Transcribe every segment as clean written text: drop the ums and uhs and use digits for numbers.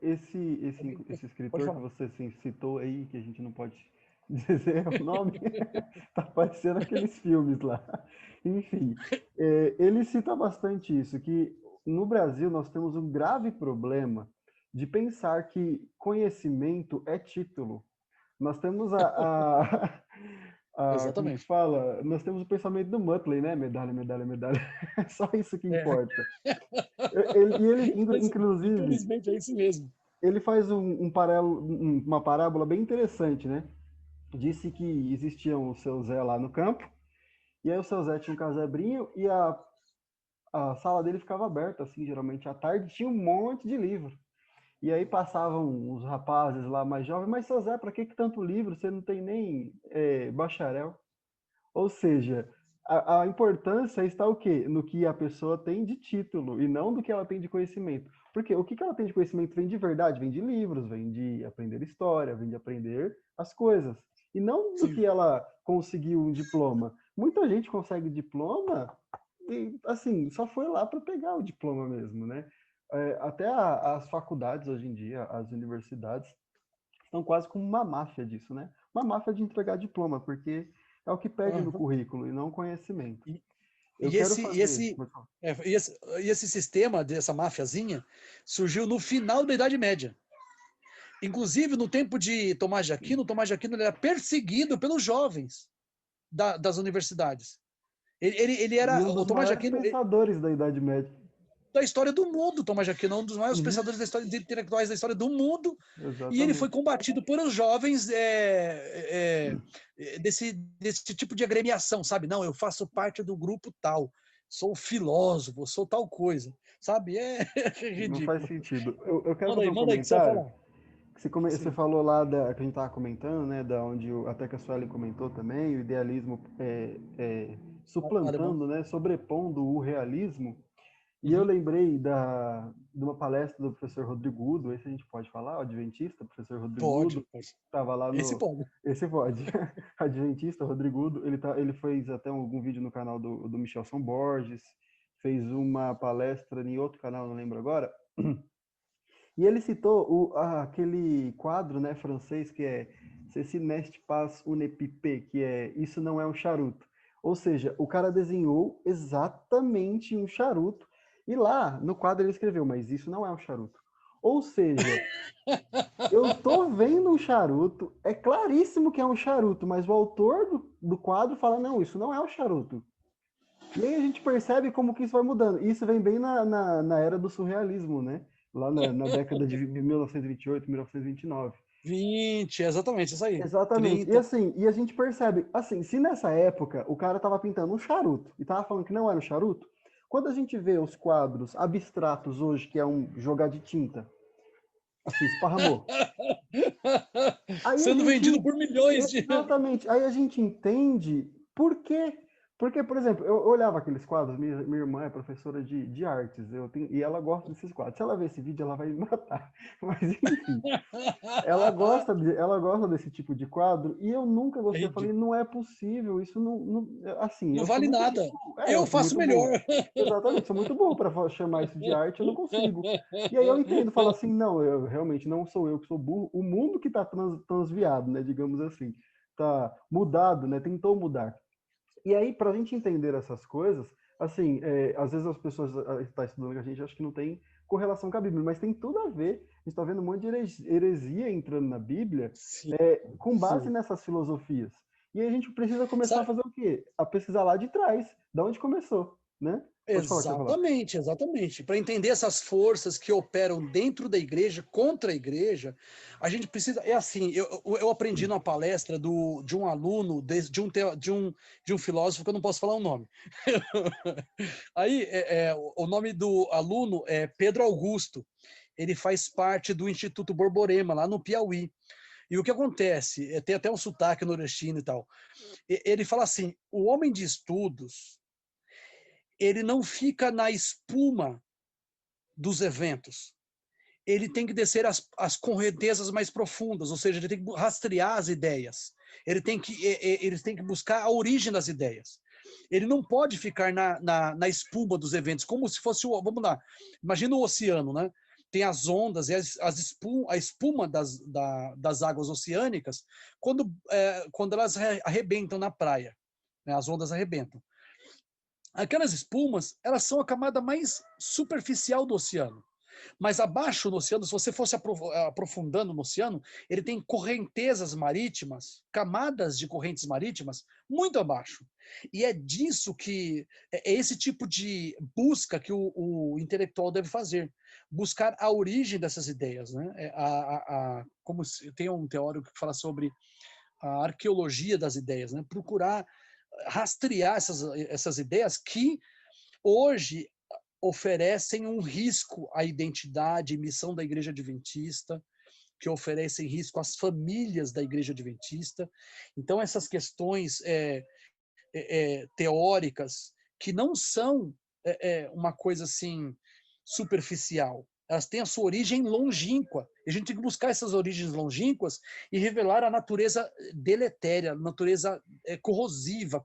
esse Pode escritor que falar. você assim, citou aí, que a gente não pode dizer o nome, tá parecendo aqueles filmes lá. Enfim, ele cita bastante isso, que no Brasil nós temos um grave problema de pensar que conhecimento é título. Nós temos como que Exatamente. fala? Nós temos o pensamento do Muttley, né? Medalha, medalha, medalha. É só isso que É. importa. E ele, Mas, inclusive, infelizmente, é isso mesmo. ele faz uma parábola bem interessante, né? Disse que existiam o seu Zé lá no campo, e aí o seu Zé tinha um casebrinho e a sala dele ficava aberta, assim, geralmente à tarde, tinha um monte de livro. E aí passavam os rapazes lá mais jovens, mas seu Zé, para que tanto livro? Você não tem nem bacharel. Ou seja, a importância está o quê? No que a pessoa tem de título e não do que ela tem de conhecimento. Porque o que ela tem de conhecimento vem de verdade, vem de livros, vem de aprender história, vem de aprender as coisas. E não do Sim. que ela conseguiu um diploma. Muita gente consegue diploma e, assim, só foi lá para pegar o diploma mesmo, né? Até as faculdades hoje em dia, as universidades, estão quase como uma máfia disso, né? Uma máfia de entregar diploma, porque é o que pede no Aham. currículo e não conhecimento. E, Eu e quero esse, e fazer. esse, e esse sistema dessa mafiazinha surgiu no final da Idade Média. Inclusive, no tempo de Tomás de Aquino ele era perseguido pelos jovens das universidades. Ele E era um o dos Tomás de maiores Aquino pensadores da Idade Média. da história do mundo. Tomás de Aquino é um dos maiores Uhum, pensadores da história, intelectuais da história do mundo. E ele foi exatamente. combatido por os jovens desse tipo de agremiação, sabe? Não, eu faço parte do grupo tal, sou filósofo, sou tal coisa, sabe? É Não faz ridículo. sentido. Eu quero fazer um Manda aí que você vai comentário. falar. Você Sim, falou lá que a gente estava comentando, né? Da onde até que a Sueli comentou também, o idealismo alemão. suplantando, né? Sobrepondo o realismo. E eu Uhum. lembrei de uma palestra do professor Rodrigo Udo, esse a gente pode falar, o adventista, professor Rodrigo Udo, Pode, que pode. estava lá Esse no. pode. Esse pode. Adventista, Rodrigo Udo, ele fez até algum vídeo no canal do Michelson Borges, fez uma palestra em outro canal, não lembro agora, e ele citou aquele quadro, né, francês que é Ceci n'est pas une pipe, que é Isso não é um charuto. Ou seja, o cara desenhou exatamente um charuto e lá no quadro ele escreveu, mas isso não é um charuto. Ou seja, eu tô vendo um charuto, é claríssimo que é um charuto, mas o autor do quadro fala, não, isso não é um charuto. E aí a gente percebe como que isso vai mudando. Isso vem bem na era do surrealismo, né? Lá na década de 1928, 1929. 20, exatamente, isso aí. Exatamente. E 30. assim, e a gente percebe, assim, se nessa época o cara estava pintando um charuto e estava falando que não era um charuto, quando a gente vê os quadros abstratos hoje, que é um jogar de tinta, assim, esparramou. Aí a Sendo vendido gente, por milhões de. exatamente, aí a gente entende por quê. Porque, por exemplo, eu olhava aqueles quadros, minha irmã é professora de artes, e ela gosta desses quadros. Se ela ver esse vídeo, ela vai me matar. Mas, enfim, ela gosta desse tipo de quadro, e eu nunca É gostei. Eu falei, ridículo. não é possível, isso assim, Não eu sou vale muito nada. burro. Eu Eu sou faço muito burro. melhor. Exatamente, sou muito burro para chamar isso de arte, eu não consigo. E aí eu entendo, falo assim, não, eu realmente não sou eu que sou burro, o mundo que está transviado, né, digamos assim, tá mudado, né, tentou mudar. E aí, para a gente entender essas coisas, assim, às vezes as pessoas que estão estudando com a gente acham que não tem correlação com a Bíblia, mas tem tudo a ver. A gente está vendo um monte de heresia entrando na Bíblia Sim, com base sim. nessas filosofias. E aí a gente precisa começar a Sabe? fazer o quê? A pesquisar lá de trás, da onde começou, né? Pode falar o que você vai falar. Exatamente, exatamente. Para entender essas forças que operam dentro da igreja, contra a igreja, a gente precisa. É assim, eu aprendi numa palestra de um aluno, de um filósofo, que eu não posso falar o nome. Aí, o nome do aluno é Pedro Augusto. Ele faz parte do Instituto Borborema, lá no Piauí. E o que acontece? Tem até um sotaque nordestino e tal. Ele fala assim: o homem de estudos, ele não fica na espuma dos eventos. Ele tem que descer as correntezas mais profundas, ou seja, ele tem que rastrear as ideias. Ele tem que buscar a origem das ideias. Ele não pode ficar na espuma dos eventos, como se fosse vamos lá, imagina o oceano, né? tem as ondas e a espuma das águas oceânicas quando elas arrebentam na praia, né? As ondas arrebentam. Aquelas espumas, elas são a camada mais superficial do oceano. Mas abaixo no oceano, se você fosse aprofundando no oceano, ele tem correntezas marítimas, camadas de correntes marítimas, muito abaixo. E é disso que, é esse tipo de busca que o intelectual deve fazer. Buscar a origem dessas ideias, né? Como tem um teórico que fala sobre a arqueologia das ideias, né? Procurar rastrear essas ideias que hoje oferecem um risco à identidade e missão da Igreja Adventista, que oferecem risco às famílias da Igreja Adventista. Então, essas questões teóricas, que não são uma coisa assim superficial, elas têm a sua origem longínqua. E a gente tem que buscar essas origens longínquas e revelar a natureza deletéria, a natureza corrosiva,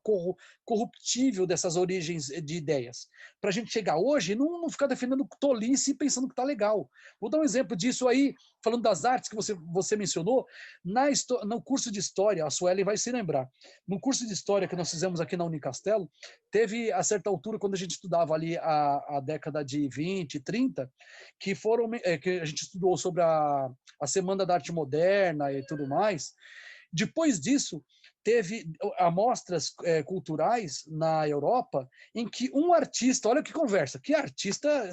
corruptível dessas origens de ideias. Para a gente chegar hoje e não ficar defendendo tolice e pensando que está legal. Vou dar um exemplo disso aí, falando das artes que você mencionou. No curso de História, a Suelen vai se lembrar, no curso de História que nós fizemos aqui na Unicastelo, teve, a certa altura, quando a gente estudava ali a década de 20, 30, que a gente estudou sobre a Semana da Arte Moderna e tudo mais. Depois disso, teve amostras culturais na Europa em que um artista, olha que conversa, que artista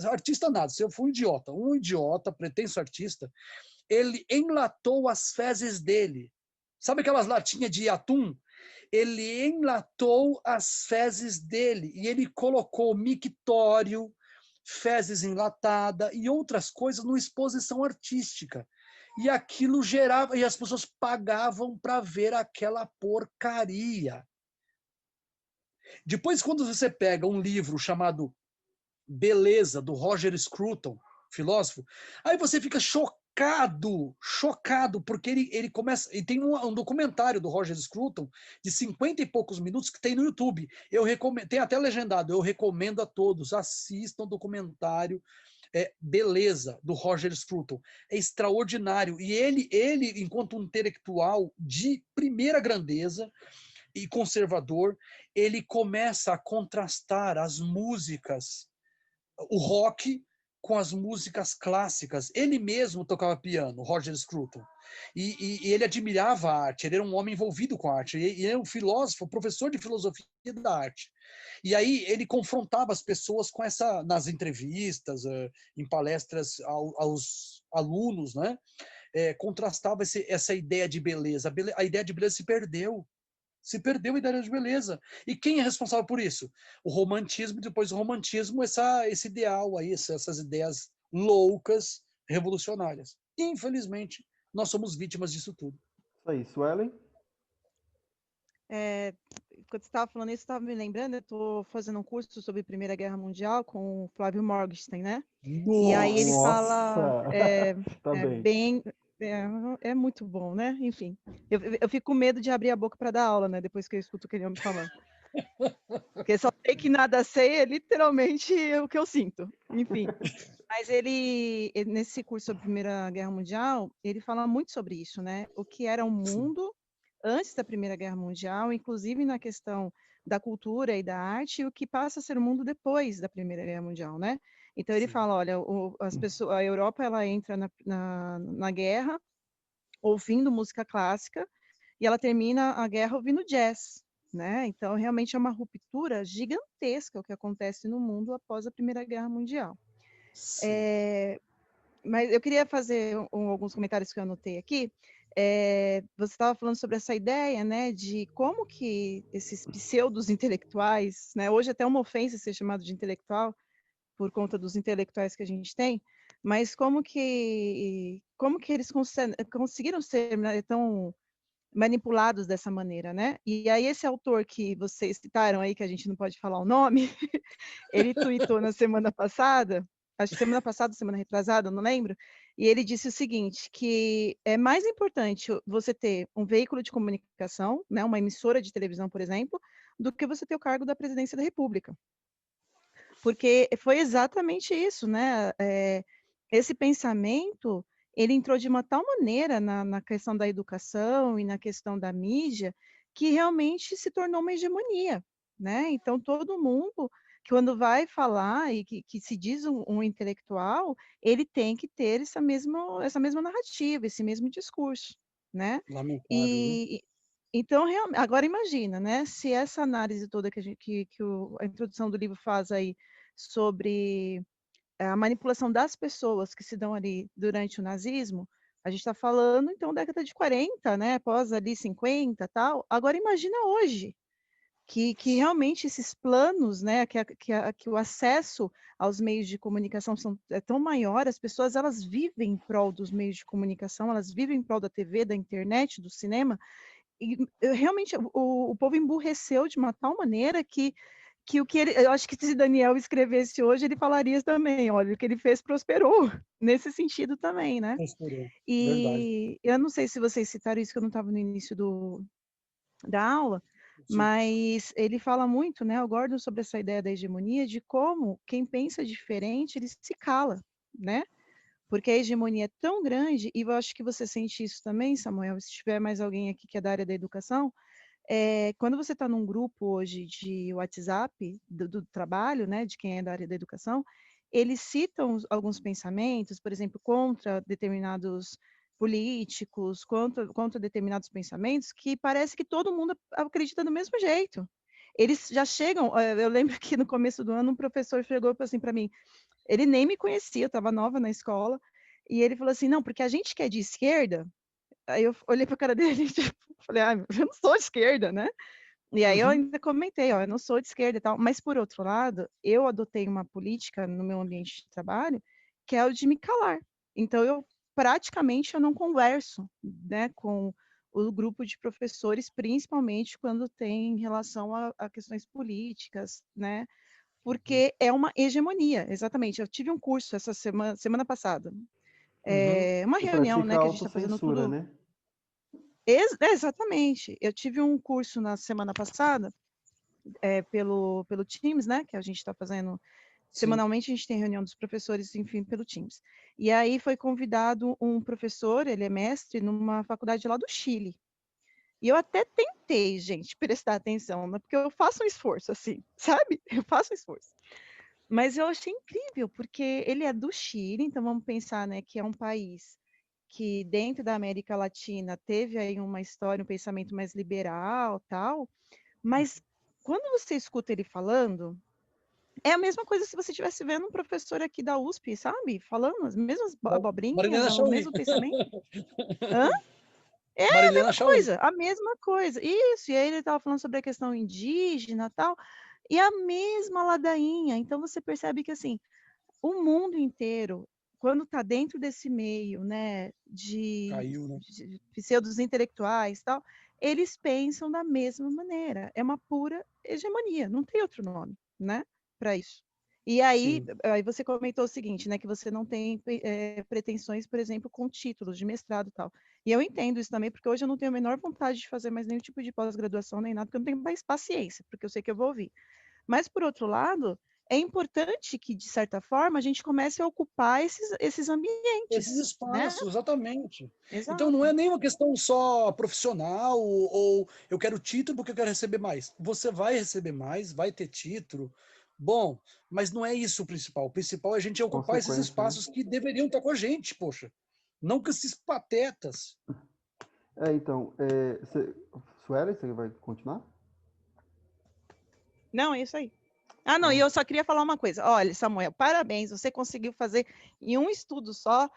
nada, se eu for um idiota, pretenso artista, ele enlatou as fezes dele. Sabe aquelas latinhas de atum? Ele enlatou as fezes dele e ele colocou mictório, fezes enlatada e outras coisas numa exposição artística. E aquilo gerava, e as pessoas pagavam para ver aquela porcaria. Depois, quando você pega um livro chamado Beleza, do Roger Scruton, filósofo, aí você fica chocado, porque ele começa, e tem um documentário do Roger Scruton de 50 e poucos minutos que tem no YouTube. Eu recomendo, tem até legendado, eu recomendo a todos, assistam o documentário Beleza, do Roger Scruton. É extraordinário. E ele, enquanto um intelectual de primeira grandeza e conservador, ele começa a contrastar as músicas, o rock, com as músicas clássicas. Ele mesmo tocava piano, Roger Scruton. E ele admirava a arte, ele era um homem envolvido com a arte, e ele era um filósofo, professor de filosofia da arte. E aí ele confrontava as pessoas com nas entrevistas, em palestras aos alunos, né? Contrastava essa ideia de beleza. A ideia de beleza se perdeu. Se perdeu a ideia de beleza. E quem é responsável por isso? O romantismo, depois do romantismo, esse ideal aí, essas ideias loucas, revolucionárias. Infelizmente, nós somos vítimas disso tudo. Isso aí, Suelen? Quando você estava falando isso, estava me lembrando, eu estou fazendo um curso sobre Primeira Guerra Mundial com o Flávio Morgenstern, né? Nossa! E aí ele fala Tá bem. É muito bom, né? Enfim, eu fico com medo de abrir a boca para dar aula, né? Depois que eu escuto aquele homem falando. Porque só sei que nada sei é literalmente o que eu sinto. Enfim. Mas ele, nesse curso sobre Primeira Guerra Mundial, ele fala muito sobre isso, né? O que era o mundo antes da Primeira Guerra Mundial, inclusive na questão da cultura e da arte, e o que passa a ser o mundo depois da Primeira Guerra Mundial, né? Então ele fala, olha, a Europa ela entra na guerra ouvindo música clássica e ela termina a guerra ouvindo jazz, né? Então realmente é uma ruptura gigantesca o que acontece no mundo após a Primeira Guerra Mundial. Mas eu queria fazer alguns comentários que eu anotei aqui. Você estava falando sobre essa ideia, né, de como que esses pseudos intelectuais, né, hoje até uma ofensa ser chamado de intelectual por conta dos intelectuais que a gente tem, mas como que eles conseguiram ser, né, tão manipulados dessa maneira, né? E aí esse autor que vocês citaram aí, que a gente não pode falar o nome, ele tweetou na semana passada, acho que semana passada, semana retrasada, não lembro, e ele disse o seguinte, que é mais importante você ter um veículo de comunicação, né, uma emissora de televisão, por exemplo, do que você ter o cargo da presidência da República. Porque foi exatamente isso, né? esse pensamento, ele entrou de uma tal maneira na questão da educação e na questão da mídia, que realmente se tornou uma hegemonia, né? Então, todo mundo, que quando vai falar e que se diz um intelectual, ele tem que ter essa mesma narrativa, esse mesmo discurso, né? Lamentável, viu? E, então, agora imagina, né? Se essa análise toda a introdução do livro faz aí sobre a manipulação das pessoas que se dão ali durante o nazismo, a gente está falando, então, década de 40, né, após ali 50 tal. Agora, imagina hoje, que realmente esses planos, né, que o acesso aos meios de comunicação é tão maior, as pessoas, elas vivem em prol dos meios de comunicação, elas vivem em prol da TV, da internet, do cinema, e realmente o povo emburreceu de uma tal maneira que o que ele, eu acho que se Daniel escrevesse hoje, ele falaria também, olha, o que ele fez prosperou, nesse sentido também, né? Prosperou. Verdade. E eu não sei se vocês citaram isso, que eu não estava no início da aula, Sim. mas ele fala muito, né, o Gordon, sobre essa ideia da hegemonia, de como quem pensa diferente, ele se cala, né? Porque a hegemonia é tão grande, e eu acho que você sente isso também, Samuel, se tiver mais alguém aqui que é da área da educação, quando você está num grupo hoje de WhatsApp, do trabalho, né, de quem é da área da educação, eles citam alguns pensamentos, por exemplo, contra determinados políticos, contra determinados pensamentos, que parece que todo mundo acredita do mesmo jeito. Eles já chegam, eu lembro que no começo do ano um professor chegou assim para mim, ele nem me conhecia, eu estava nova na escola, e ele falou assim, não, porque a gente que é de esquerda, aí eu olhei para a cara dele e tipo, falei, ah, eu não sou de esquerda, né? E aí eu Uhum. ainda comentei, ó, eu não sou de esquerda e tal, mas por outro lado, eu adotei uma política no meu ambiente de trabalho, que é o de me calar. Então eu praticamente eu não converso, né, com o grupo de professores, principalmente quando tem relação a questões políticas, né? Porque é uma hegemonia, exatamente. Eu tive um curso essa semana passada, Uhum. uma Você reunião, pratica né, a que a gente está fazendo autocensura, tudo. né? Exatamente. Eu tive um curso na semana passada, pelo Teams, né, que a gente está fazendo Sim. semanalmente, a gente tem reunião dos professores, enfim, pelo Teams. E aí foi convidado um professor, ele é mestre numa faculdade lá do Chile. E eu até tentei, gente, prestar atenção, né, porque eu faço um esforço, assim, sabe? Eu faço um esforço. Mas eu achei incrível, porque ele é do Chile, então vamos pensar, né, que é um país que dentro da América Latina teve aí uma história, um pensamento mais liberal, tal, mas quando você escuta ele falando, é a mesma coisa se você estivesse vendo um professor aqui da USP, sabe? Falando as mesmas abobrinhas, Marilena o Chauí. mesmo pensamento. Hã? É a Marilena mesma Chauí. coisa, a mesma coisa. Isso, e aí ele estava falando sobre a questão indígena, tal, e a mesma ladainha. Então você percebe que assim, o mundo inteiro, quando está dentro desse meio, né, Caiu, né? de pseudos intelectuais, tal, eles pensam da mesma maneira. É uma pura hegemonia, não tem outro nome, né, para isso. E aí, Sim. aí você comentou o seguinte, né, que você não tem pretensões, por exemplo, com títulos de mestrado e tal. E eu entendo isso também, porque hoje eu não tenho a menor vontade de fazer mais nenhum tipo de pós-graduação nem nada, porque eu não tenho mais paciência, porque eu sei que eu vou ouvir. Mas, por outro lado, é importante que, de certa forma, a gente comece a ocupar esses Esses ambientes, né? espaços, exatamente. Então não Exato. é nem uma questão só profissional ou eu quero título porque eu quero receber mais. Você vai receber mais, vai ter título. Bom, mas não é isso o principal. O principal é a gente ocupar esses Consequência, né? espaços que deveriam estar com a gente, poxa. Não com esses patetas. Então, Suelen, você vai continuar? Não, é isso aí. Ah, não, e Então, eu só queria falar uma coisa. Olha, Samuel, parabéns, você conseguiu fazer em um estudo só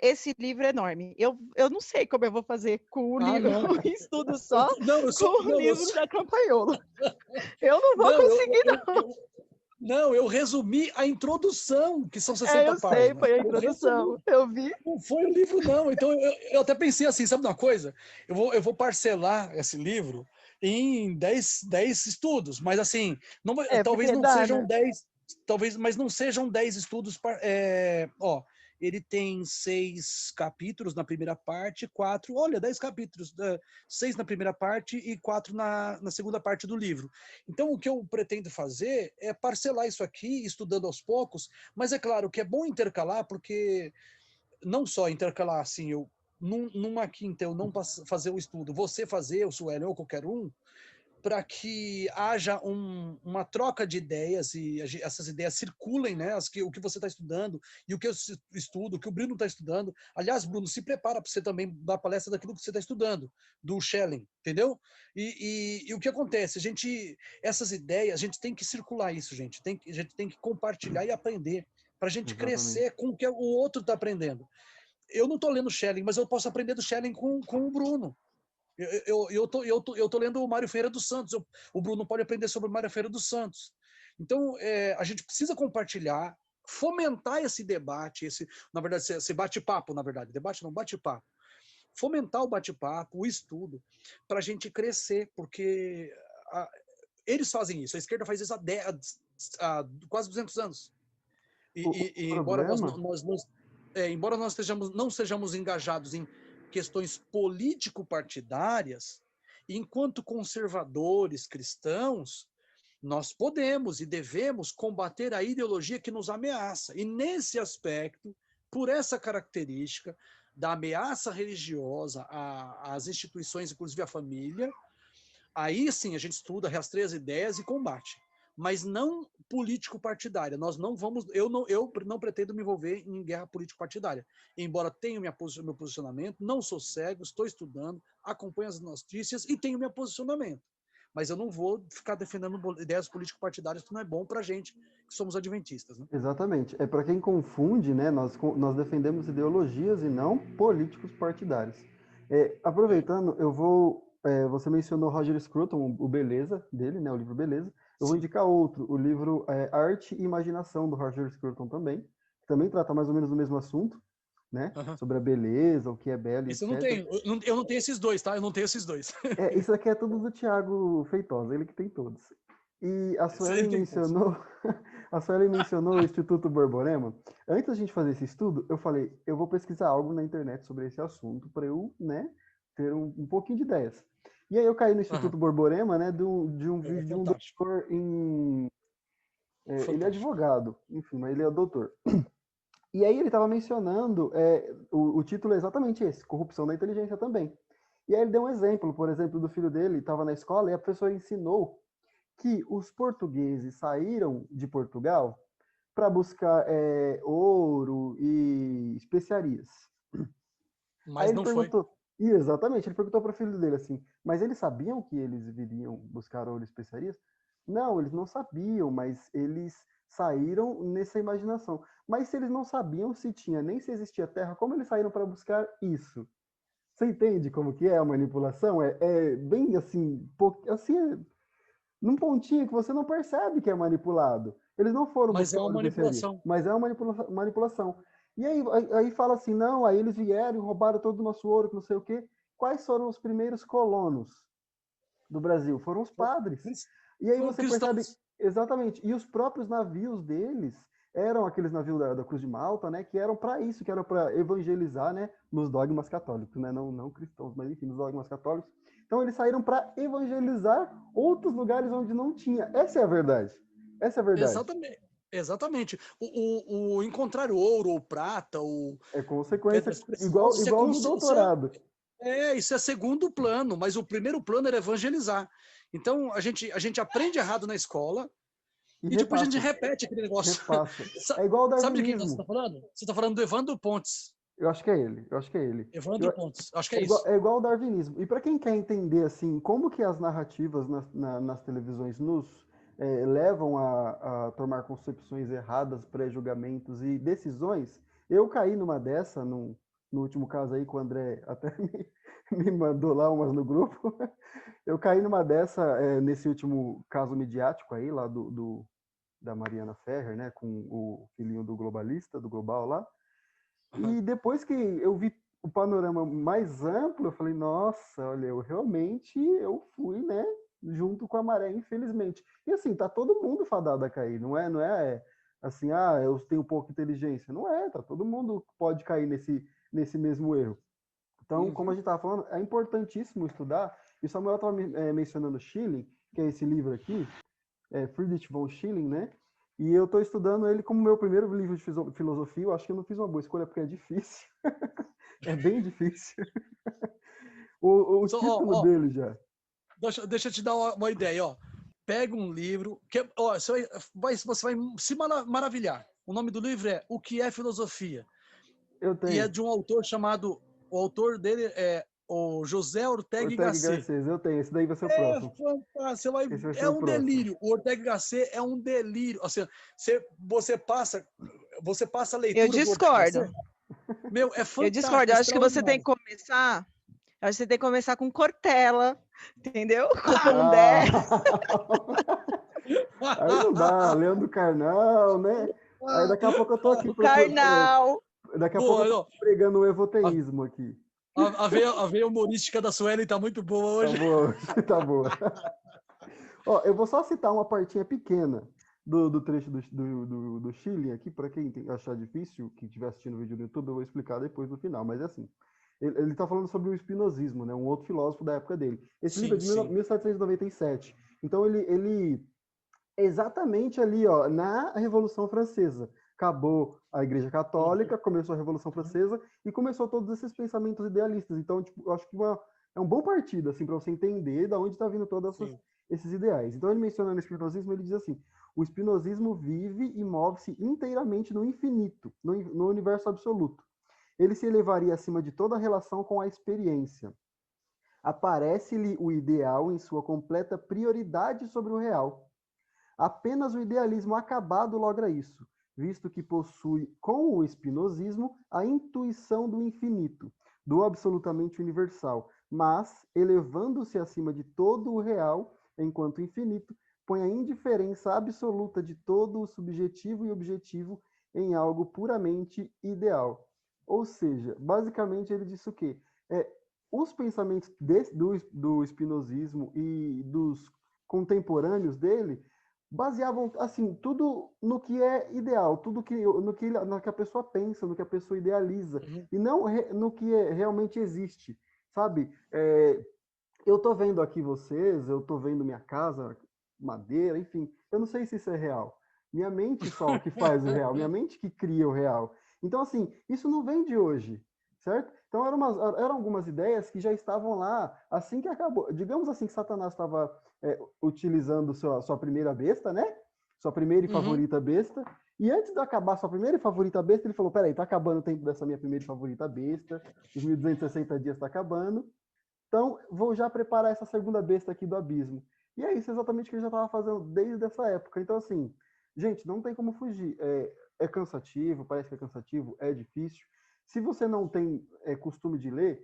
esse livro enorme. Eu não sei como eu vou fazer com o Ah, livro, não. um estudo só Não, eu com sou. o Não, eu livro sou. da Campagnolo. Eu não vou Não, conseguir, não. não, eu resumi a introdução, que são 60 Eu sei, páginas. foi a Eu resumi. introdução. Eu vi. Não foi o livro, não. Então eu até pensei assim, sabe uma coisa? Eu vou parcelar esse livro em 10 estudos, mas assim, É, talvez porque não dá, sejam né? 10, talvez, mas não sejam 10 estudos. ele tem 6 capítulos na primeira parte, 4, olha, 10 capítulos, 6 na primeira parte e 4 na segunda parte do livro. Então, o que eu pretendo fazer é parcelar isso aqui, estudando aos poucos, mas é claro que é bom intercalar, porque não só intercalar assim, numa quinta eu não fazer o estudo, você fazer, o Sueli ou qualquer um, para que haja uma troca de ideias e essas ideias circulem, né? O que você está estudando e o que eu estudo, o que o Bruno está estudando. Aliás, Bruno, se prepara para você também dar palestra daquilo que você está estudando, do Schelling, entendeu? E o que acontece? Essas ideias, a gente tem que circular isso, gente. A gente tem que compartilhar e aprender para a gente Exatamente. crescer com o que o outro está aprendendo. Eu não estou lendo Schelling, mas eu posso aprender do Schelling com o Bruno. Eu tô lendo o Mário Ferreira dos Santos. O Bruno pode aprender sobre o Mário Ferreira dos Santos. Então, a gente precisa compartilhar, fomentar esse debate, na verdade, esse bate-papo, na verdade. Debate não, bate-papo. Fomentar o bate-papo, o estudo, para a gente crescer, porque eles fazem isso. A esquerda faz isso há quase 200 anos. O Embora problema... embora nós não sejamos engajados em questões político-partidárias, enquanto conservadores cristãos, nós podemos e devemos combater a ideologia que nos ameaça. E nesse aspecto, por essa característica da ameaça religiosa às instituições, inclusive à família, aí sim a gente estuda, rastreia as ideias e combate. Mas não político-partidária. Nós não vamos, eu não pretendo me envolver em guerra político-partidária. Embora tenha meu posicionamento, não sou cego, estou estudando, acompanho as notícias e tenho meu posicionamento. Mas eu não vou ficar defendendo ideias político-partidárias, que não é bom para a gente, que somos adventistas. Né? Exatamente. É para quem confunde, né? Nós defendemos ideologias e não políticos partidários. Aproveitando, eu vou. Você mencionou Roger Scruton, o Beleza dele, né? O livro Beleza. Eu vou Sim. indicar outro, o livro Arte e Imaginação, do Roger Scruton também, que também trata mais ou menos do mesmo assunto, né? Uhum. Sobre a beleza, o que é belo, Isso etc. eu não tenho esses dois, tá? Eu não tenho esses dois. Isso aqui é tudo do Tiago Feitosa, ele que tem todos. E a Suelen Ele tem todos. mencionou, a Suelen mencionou o Instituto Borborema. Antes da gente fazer esse estudo, eu falei, eu vou pesquisar algo na internet sobre esse assunto para eu, né, ter um pouquinho de ideias. E aí eu caí no Instituto Borborema, né, de um vídeo de um Fantástico. doutor em... ele é Fantástico. advogado, enfim, mas ele é doutor. E aí ele estava mencionando, o título é exatamente esse, Corrupção da Inteligência também. E aí ele deu um exemplo, por exemplo, do filho dele, estava na escola e a professora ensinou que os portugueses saíram de Portugal para buscar ouro e especiarias. Aí Mas ele não foi. perguntou, e exatamente, ele perguntou para o filho dele assim, mas eles sabiam que eles viriam buscar ouro e especiarias? Não, eles não sabiam, mas eles saíram nessa imaginação. Mas se eles não sabiam se tinha, nem se existia terra, como eles saíram para buscar isso? Você entende como que é a manipulação? É bem assim, assim, num pontinho que você não percebe que é manipulado. Eles não foram Mas é buscar uma ouro e especiaria, manipulação. mas é uma manipulação. E aí fala assim, não, aí eles vieram e roubaram todo o nosso ouro, que não sei o quê. Quais foram os primeiros colonos do Brasil? Foram os padres. E aí Foram você percebe, cristãos. exatamente, e os próprios navios deles eram aqueles navios da Cruz de Malta, né, que eram para isso, que eram para evangelizar, né, nos dogmas católicos, né, não cristãos, mas enfim, nos dogmas católicos. Então eles saíram para evangelizar outros lugares onde não tinha. Essa é a verdade. Essa é a verdade. Exatamente. Exatamente. O encontrar ouro ou prata ou É consequência pedras igual, preciosas, igual do doutorado. isso é segundo plano, mas o primeiro plano era evangelizar. Então a gente aprende errado na escola E e depois a gente repassa, repete aquele negócio. repassa. É igual o Sabe de quem você darwinismo. está falando? Você está falando do Evandro Pontes. Eu acho que é ele, eu acho que é ele. Evandro Eu, Pontes, acho que é isso. é igual o darwinismo. E para quem quer entender assim, como que as narrativas nas televisões nos levam a tomar concepções erradas, pré-julgamentos e decisões, eu caí numa dessa, no último caso aí, que o André até me mandou lá umas no grupo. Eu caí numa dessa nesse último caso midiático aí, lá da Mariana Ferrer, né, com o filhinho do globalista, do Global lá. Uhum. E depois que eu vi o panorama mais amplo, eu falei, nossa, olha, eu fui, né, junto com a maré, infelizmente. E assim, tá todo mundo fadado a cair, não é assim, eu tenho pouca inteligência. Não é, tá? Todo mundo pode cair nesse mesmo erro. Então, como a gente estava falando, é importantíssimo estudar, e Samuel estava mencionando Schilling, que é esse livro aqui, Friedrich von Schilling, né? E eu estou estudando ele como meu primeiro livro de filosofia. Eu acho que eu não fiz uma boa escolha porque é difícil. É bem difícil. O título dele já. Deixa eu te dar uma ideia, ó. Pega um livro, você vai se maravilhar. O nome do livro é O que é Filosofia? Eu tenho. E é de um autor chamado, o autor dele é o José Ortega y Gasset. Eu tenho, esse daí vai ser o É próximo. fantástico, É um delírio. O Ortega y Gasset é um delírio. Assim, você passa a leitura Eu discordo. Meu, é fantástico. Eu discordo. Eu acho que você tem que começar. Acho que você tem que começar com Cortella, entendeu? Com Pondé. Aí não dá, Leandro Carnal, né? Aí daqui a pouco eu tô aqui Carnal. Daqui a pouco eu tô pregando o evoteísmo aqui. A veia humorística da Suelen tá muito boa hoje. Tá boa. Ó, eu vou só citar uma partinha pequena do trecho do Schilling aqui, para quem achar difícil, que estiver assistindo o vídeo no YouTube, eu vou explicar depois no final, mas é assim. Ele está falando sobre o espinosismo, né? Um outro filósofo da época dele. Esse livro é de 1797. Então ele exatamente ali, ó, na Revolução Francesa. Acabou a Igreja Católica, começou a Revolução Francesa e começou todos esses pensamentos idealistas. Então, tipo, eu acho que é um bom partido, assim, para você entender de onde está vindo todos esses ideais. Então, ele menciona no espinosismo, ele diz assim: o espinosismo vive e move-se inteiramente no infinito, no universo absoluto. Ele se elevaria acima de toda relação com a experiência. Aparece-lhe o ideal em sua completa prioridade sobre o real. Apenas o idealismo acabado logra isso, visto que possui, com o espinosismo, a intuição do infinito, do absolutamente universal, mas, elevando-se acima de todo o real, enquanto infinito, põe a indiferença absoluta de todo o subjetivo e objetivo em algo puramente ideal. Ou seja, basicamente ele disse o quê? Os pensamentos do espinosismo e dos contemporâneos dele baseavam assim tudo no que é ideal, tudo no que a pessoa pensa, no que a pessoa idealiza, e não no que realmente existe, sabe? Eu tô vendo aqui vocês, eu tô vendo minha casa, madeira, enfim, eu não sei se isso é real. Minha mente só que faz o real, minha mente que cria o real. Então, assim, isso não vem de hoje, certo? Então, eram algumas ideias que já estavam lá assim que acabou. Digamos assim que Satanás estava utilizando sua primeira besta, né? Sua primeira e favorita besta. E antes de acabar sua primeira e favorita besta, ele falou: peraí, tá acabando o tempo dessa minha primeira e favorita besta, os 1260 dias tá acabando. Então, vou já preparar essa segunda besta aqui do abismo. E é isso exatamente que ele já estava fazendo desde essa época. Então, assim, gente, não tem como fugir. É cansativo, parece que é cansativo, é difícil. Se você não tem costume de ler,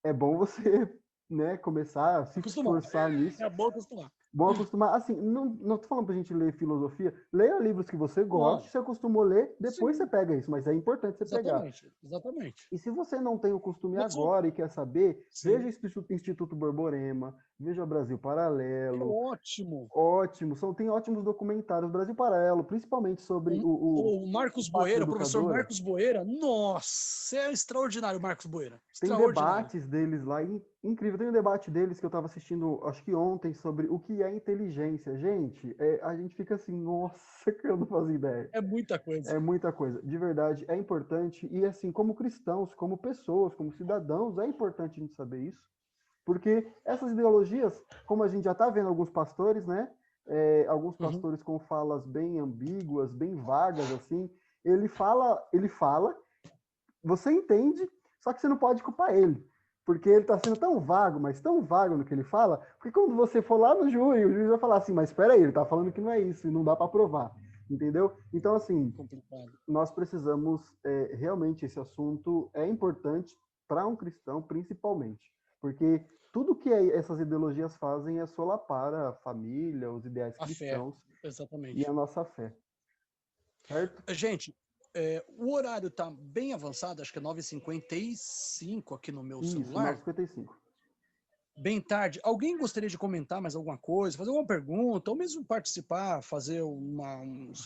é bom você né, começar a se esforçar nisso. É bom acostumar. Bom acostumar. Assim, não tô falando pra gente ler filosofia. Leia livros que você gosta, você acostumou a ler, depois você pega isso, mas é importante você pegar. Exatamente. E se você não tem o costume agora e quer saber, veja o Instituto Borborema, veja o Brasil Paralelo. É ótimo. Ótimo. Tem ótimos documentários. Brasil Paralelo, principalmente sobre o Marcos Boeira, o professor Marcos Boeira. Nossa, é extraordinário o Marcos Boeira. Tem debates deles lá, incrível. Tem um debate deles que eu estava assistindo, acho que ontem, sobre o que é inteligência. Gente, a gente fica assim, nossa, que eu não fazia ideia. É muita coisa. É muita coisa. De verdade, é importante. E assim, como cristãos, como pessoas, como cidadãos, é importante a gente saber isso. Porque essas ideologias, como a gente já está vendo alguns pastores, né? Alguns pastores com falas bem ambíguas, bem vagas, assim. Ele fala, você entende, só que você não pode culpar ele. Porque ele está sendo tão vago, mas tão vago no que ele fala, porque quando você for lá no júri, o juiz vai falar assim, mas espera aí, ele está falando que não é isso, e não dá para provar. Entendeu? Então, assim, nós precisamos, realmente, esse assunto é importante para um cristão, principalmente. Porque tudo que essas ideologias fazem é solapar a família, os ideais cristãos e a nossa fé. Certo? Gente, o horário está bem avançado, acho que é 9h55 aqui no meu celular. 9h55. bem tarde. Alguém gostaria de comentar mais alguma coisa, fazer alguma pergunta, ou mesmo participar, fazer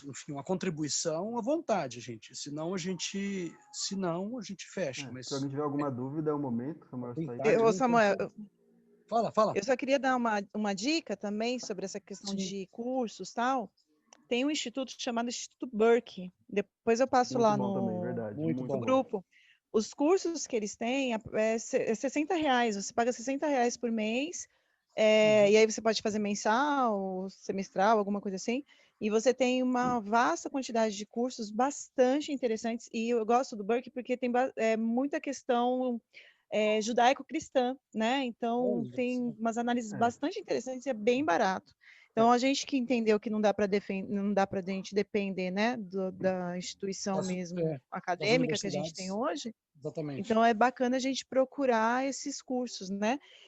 enfim, uma contribuição à vontade, gente. Senão a gente fecha. Se alguém tiver alguma dúvida, é o momento, Samuel Bem está aí. tarde, Ô, nem Samuel, tanto. Fala. eu só queria dar uma dica também sobre essa questão Sim. de cursos e tal. Tem um instituto chamado Instituto Burke. Depois eu passo Muito lá bom também, no verdade. Muito no bom. grupo. Os cursos que eles têm é R$60. Você paga R$60 por mês. E aí você pode fazer mensal, semestral, alguma coisa assim. E você tem uma vasta quantidade de cursos bastante interessantes. E eu gosto do Burke porque tem muita questão judaico-cristã, né? Então Olha tem só. umas análises É. bastante interessantes e é bem barato. Então a gente que entendeu que não dá para a gente depender, né, da instituição mesmo Das acadêmica que a gente tem universidades. hoje. Exatamente. Então é bacana a gente procurar esses cursos, né?